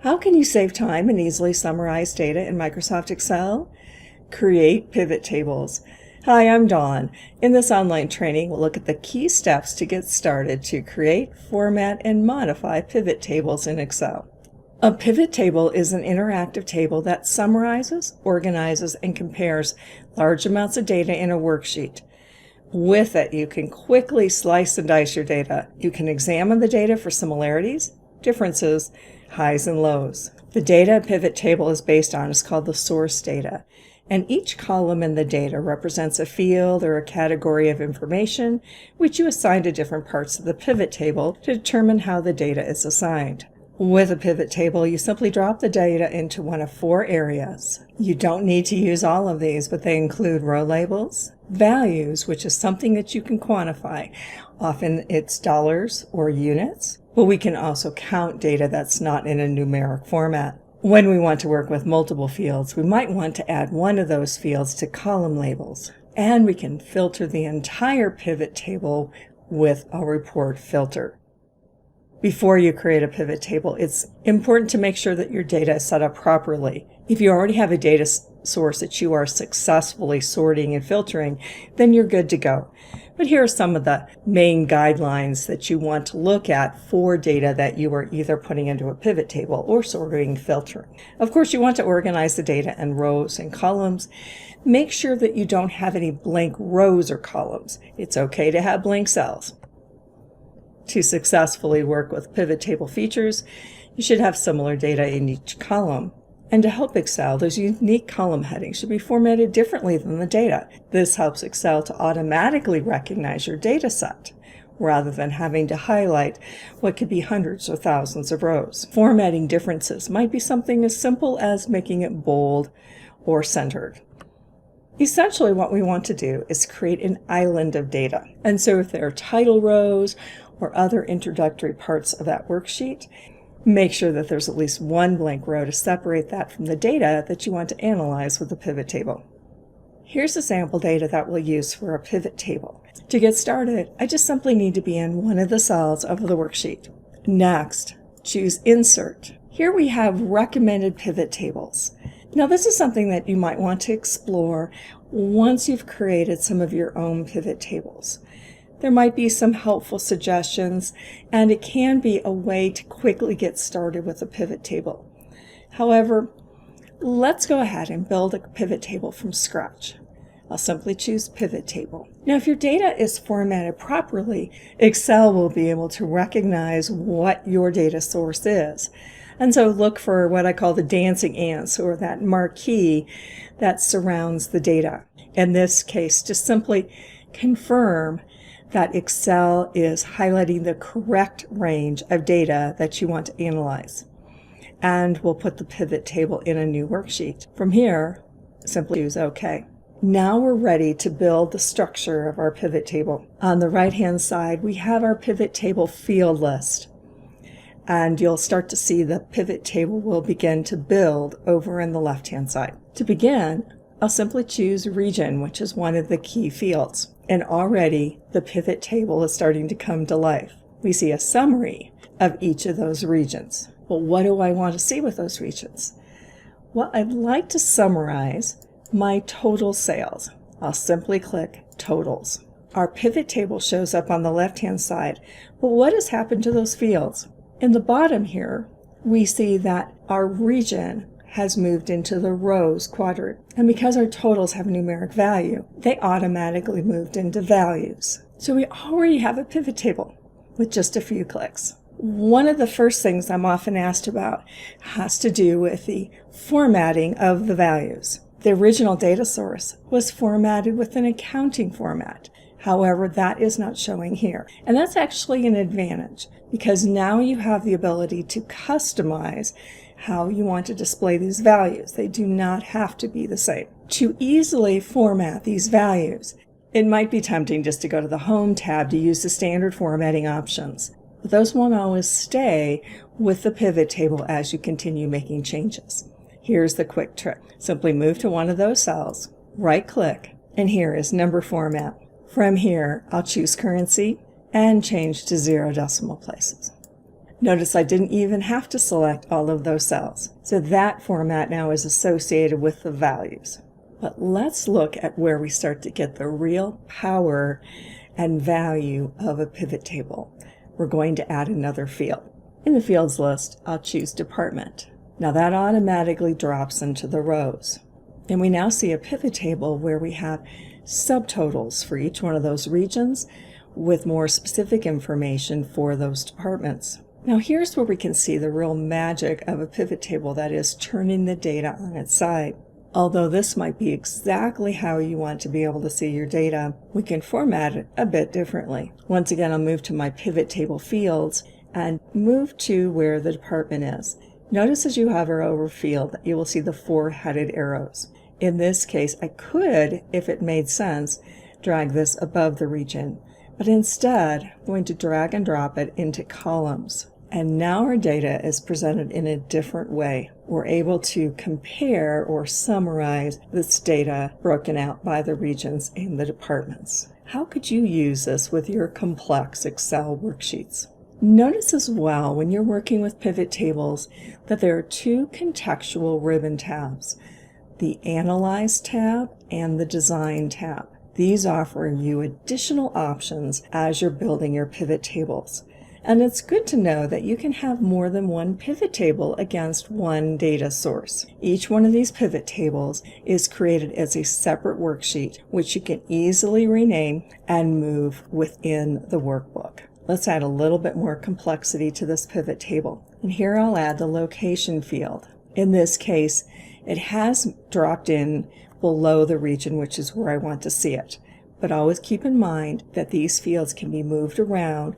How can you save time and easily summarize data in Microsoft Excel? Create pivot tables. Hi, I'm Dawn. In this online training, we'll look at the key steps to get started to create, format, and modify pivot tables in Excel. A pivot table is an interactive table that summarizes, organizes, and compares large amounts of data in a worksheet. With it, you can quickly slice and dice your data. You can examine the data for similarities, differences, highs and lows. The data a pivot table is based on is called the source data, and each column in the data represents a field or a category of information which you assign to different parts of the pivot table to determine how the data is assigned. With a pivot table, you simply drop the data into one of four areas. You don't need to use all of these, but they include row labels, values, which is something that you can quantify. Often it's dollars or units, but we can also count data that's not in a numeric format. When we want to work with multiple fields, we might want to add one of those fields to column labels, and we can filter the entire pivot table with a report filter. Before you create a pivot table, it's important to make sure that your data is set up properly. If you already have a data source that you are successfully sorting and filtering, then you're good to go. But here are some of the main guidelines that you want to look at for data that you are either putting into a pivot table or sorting and filtering. Of course, you want to organize the data in rows and columns. Make sure that you don't have any blank rows or columns. It's okay to have blank cells. To successfully work with pivot table features, you should have similar data in each column. And to help Excel, those unique column headings should be formatted differently than the data. This helps Excel to automatically recognize your data set, rather than having to highlight what could be hundreds or thousands of rows. Formatting differences might be something as simple as making it bold or centered. Essentially, what we want to do is create an island of data. And so if there are title rows or other introductory parts of that worksheet, make sure that there's at least one blank row to separate that from the data that you want to analyze with the pivot table. Here's the sample data that we'll use for a pivot table. To get started, I just simply need to be in one of the cells of the worksheet. Next, choose Insert. Here we have recommended pivot tables. Now this is something that you might want to explore once you've created some of your own pivot tables. There might be some helpful suggestions, and it can be a way to quickly get started with a pivot table. However, let's go ahead and build a pivot table from scratch. I'll simply choose Pivot Table. Now, if your data is formatted properly, Excel will be able to recognize what your data source is. And so look for what I call the dancing ants, or that marquee that surrounds the data. In this case, just simply confirm that Excel is highlighting the correct range of data that you want to analyze. And we'll put the pivot table in a new worksheet. From here, simply choose OK. Now we're ready to build the structure of our pivot table. On the right-hand side, we have our pivot table field list. And you'll start to see the pivot table will begin to build over in the left-hand side. To begin, I'll simply choose Region, which is one of the key fields. And already the pivot table is starting to come to life. We see a summary of each of those regions. Well, what do I want to see with those regions? Well, I'd like to summarize my total sales. I'll simply click Totals. Our pivot table shows up on the left-hand side. But what has happened to those fields? In the bottom here, we see that our region has moved into the rows quadrant. And because our totals have a numeric value, they automatically moved into values. So we already have a pivot table with just a few clicks. One of the first things I'm often asked about has to do with the formatting of the values. The original data source was formatted with an accounting format. However, that is not showing here. And that's actually an advantage, because now you have the ability to customize how you want to display these values. They do not have to be the same. To easily format these values, it might be tempting just to go to the Home tab to use the standard formatting options. But those won't always stay with the pivot table as you continue making changes. Here's the quick trick. Simply move to one of those cells, right-click, and here is Number Format. From here, I'll choose Currency and change to 0 decimal places. Notice I didn't even have to select all of those cells. So that format now is associated with the values. But let's look at where we start to get the real power and value of a pivot table. We're going to add another field. In the fields list, I'll choose department. Now that automatically drops into the rows. And we now see a pivot table where we have subtotals for each one of those regions with more specific information for those departments. Now here's where we can see the real magic of a pivot table, that is turning the data on its side. Although this might be exactly how you want to be able to see your data, we can format it a bit differently. Once again, I'll move to my pivot table fields and move to where the department is. Notice as you hover over field, you will see the 4 headed arrows. In this case, I could, if it made sense, drag this above the region, but instead I'm going to drag and drop it into columns. And now our data is presented in a different way. We're able to compare or summarize this data broken out by the regions in the departments. How could you use this with your complex Excel worksheets? Notice as well when you're working with pivot tables that there are 2 contextual ribbon tabs, the Analyze tab and the Design tab. These offer you additional options as you're building your pivot tables. And it's good to know that you can have more than one pivot table against one data source. Each one of these pivot tables is created as a separate worksheet, which you can easily rename and move within the workbook. Let's add a little bit more complexity to this pivot table. And here I'll add the location field. In this case, it has dropped in below the region, which is where I want to see it. But always keep in mind that these fields can be moved around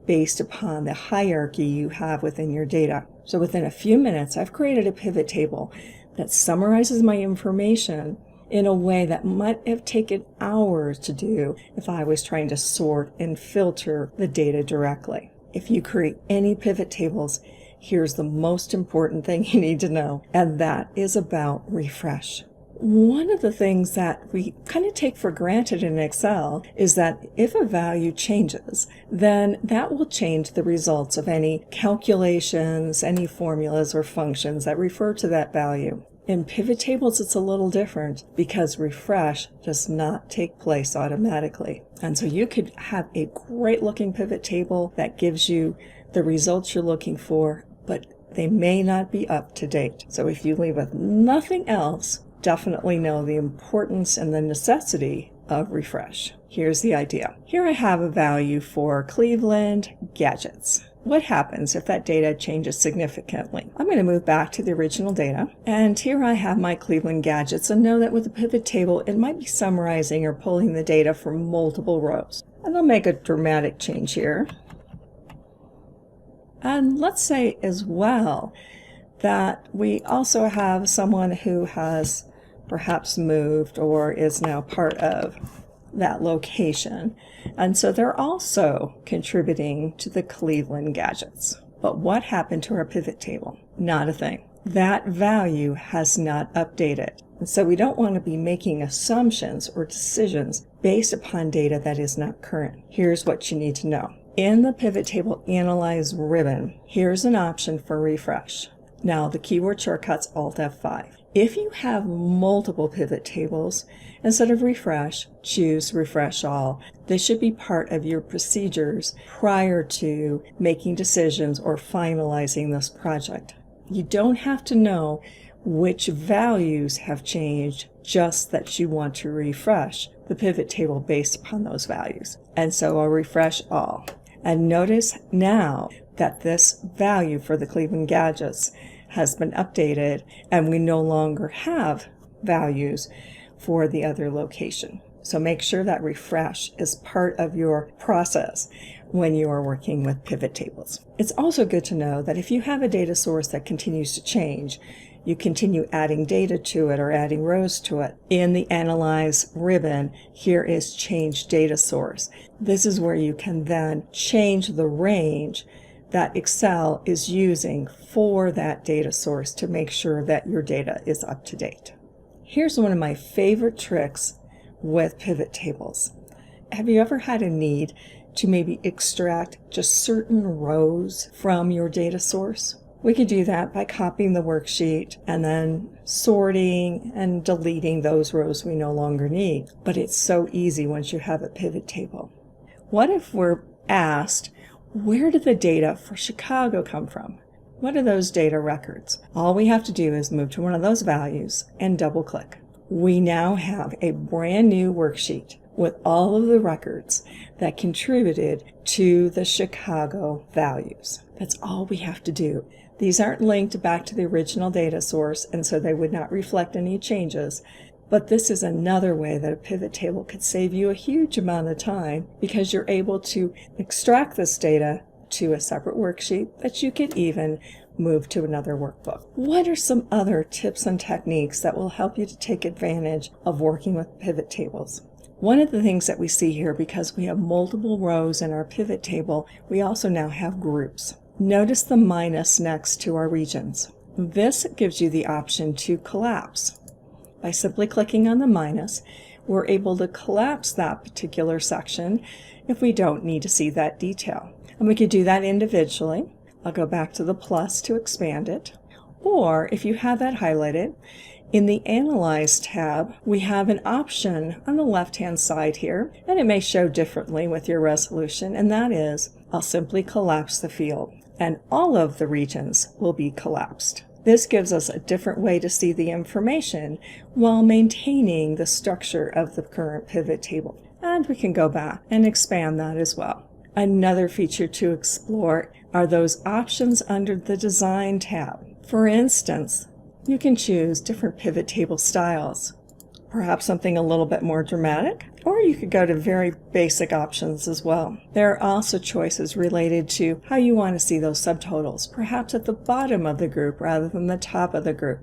based upon the hierarchy you have within your data. So within a few minutes, I've created a pivot table that summarizes my information in a way that might have taken hours to do if I was trying to sort and filter the data directly. If you create any pivot tables, here's the most important thing you need to know, and that is about refresh. One of the things that we kind of take for granted in Excel is that if a value changes, then that will change the results of any calculations, any formulas or functions that refer to that value. In pivot tables, it's a little different because refresh does not take place automatically. And so you could have a great looking pivot table that gives you the results you're looking for, but they may not be up to date. So if you leave with nothing else, definitely know the importance and the necessity of refresh. Here's the idea. Here I have a value for Cleveland gadgets. What happens if that data changes significantly? I'm going to move back to the original data, and here I have my Cleveland gadgets, and know that with a pivot table it might be summarizing or pulling the data from multiple rows. And I'll make a dramatic change here. And let's say as well that we also have someone who has perhaps moved or is now part of that location. And so they're also contributing to the Cleveland gadgets. But what happened to our pivot table? Not a thing. That value has not updated. And so we don't want to be making assumptions or decisions based upon data that is not current. Here's what you need to know. In the pivot table Analyze ribbon, here's an option for refresh. Now the keyboard shortcut's Alt F5. If you have multiple pivot tables, instead of refresh, choose refresh all. This should be part of your procedures prior to making decisions or finalizing this project. You don't have to know which values have changed, just that you want to refresh the pivot table based upon those values. And so I'll refresh all. And notice now that this value for the Cleveland gadgets has been updated, and we no longer have values for the other location. So make sure that refresh is part of your process when you are working with pivot tables. It's also good to know that if you have a data source that continues to change, you continue adding data to it or adding rows to it. In the Analyze ribbon, here is Change Data Source. This is where you can then change the range that Excel is using for that data source to make sure that your data is up to date. Here's one of my favorite tricks with pivot tables. Have you ever had a need to maybe extract just certain rows from your data source. We could do that by copying the worksheet and then sorting and deleting those rows we no longer need. But it's so easy once you have a pivot table. What if we're asked, where did the data for Chicago come from? What are those data records? All we have to do is move to one of those values and double click. We now have a brand new worksheet with all of the records that contributed to the Chicago values. That's all we have to do. These aren't linked back to the original data source, and so they would not reflect any changes. But this is another way that a pivot table could save you a huge amount of time, because you're able to extract this data to a separate worksheet that you could even move to another workbook. What are some other tips and techniques that will help you to take advantage of working with pivot tables? One of the things that we see here, because we have multiple rows in our pivot table, we also now have groups. Notice the minus next to our regions. This gives you the option to collapse. By simply clicking on the minus, we're able to collapse that particular section if we don't need to see that detail. And we could do that individually. I'll go back to the plus to expand it. Or if you have that highlighted, in the Analyze tab, we have an option on the left-hand side here, and it may show differently with your resolution, and that is, I'll simply collapse the field, and all of the regions will be collapsed. This gives us a different way to see the information while maintaining the structure of the current pivot table. And we can go back and expand that as well. Another feature to explore are those options under the Design tab. For instance, you can choose different pivot table styles, perhaps something a little bit more dramatic, or you could go to very basic options as well. There are also choices related to how you want to see those subtotals, perhaps at the bottom of the group rather than the top of the group.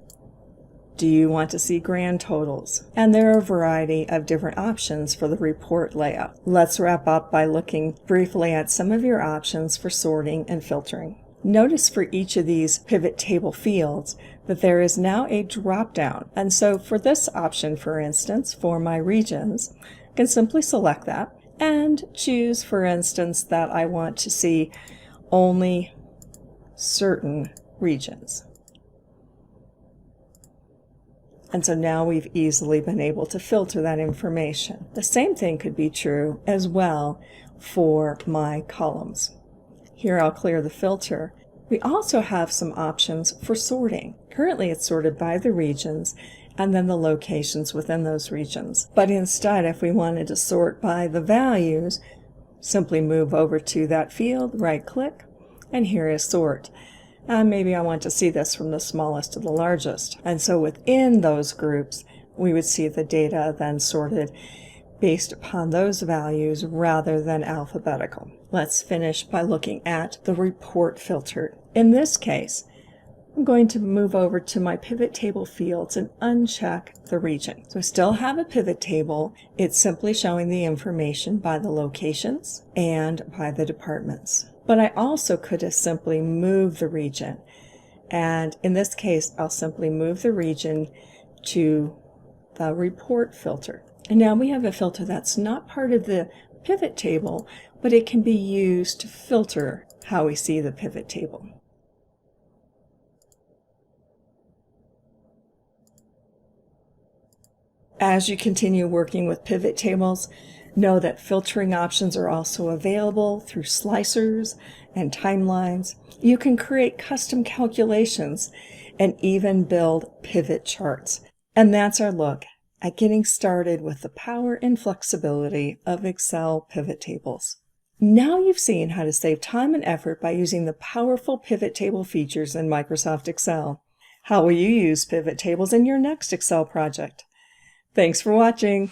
Do you want to see grand totals? And there are a variety of different options for the report layout. Let's wrap up by looking briefly at some of your options for sorting and filtering. Notice for each of these pivot table fields that there is now a drop-down. And so for this option, for instance, for my regions, I can simply select that and choose, for instance, that I want to see only certain regions. And so now we've easily been able to filter that information. The same thing could be true as well for my columns. Here I'll clear the filter. We also have some options for sorting. Currently it's sorted by the regions and then the locations within those regions. But instead, if we wanted to sort by the values, simply move over to that field, right-click, and here is sort. And maybe I want to see this from the smallest to the largest. And so within those groups, we would see the data then sorted based upon those values rather than alphabetical. Let's finish by looking at the report filter. In this case, I'm going to move over to my pivot table fields and uncheck the region. So I still have a pivot table. It's simply showing the information by the locations and by the departments. But I also could have simply moved the region. And in this case, I'll simply move the region to the report filter. And now we have a filter that's not part of the pivot table, but it can be used to filter how we see the pivot table. As you continue working with pivot tables, know that filtering options are also available through slicers and timelines. You can create custom calculations and even build pivot charts. And that's our look at getting started with the power and flexibility of Excel pivot tables. Now you've seen how to save time and effort by using the powerful pivot table features in Microsoft Excel. How will you use pivot tables in your next Excel project? Thanks for watching.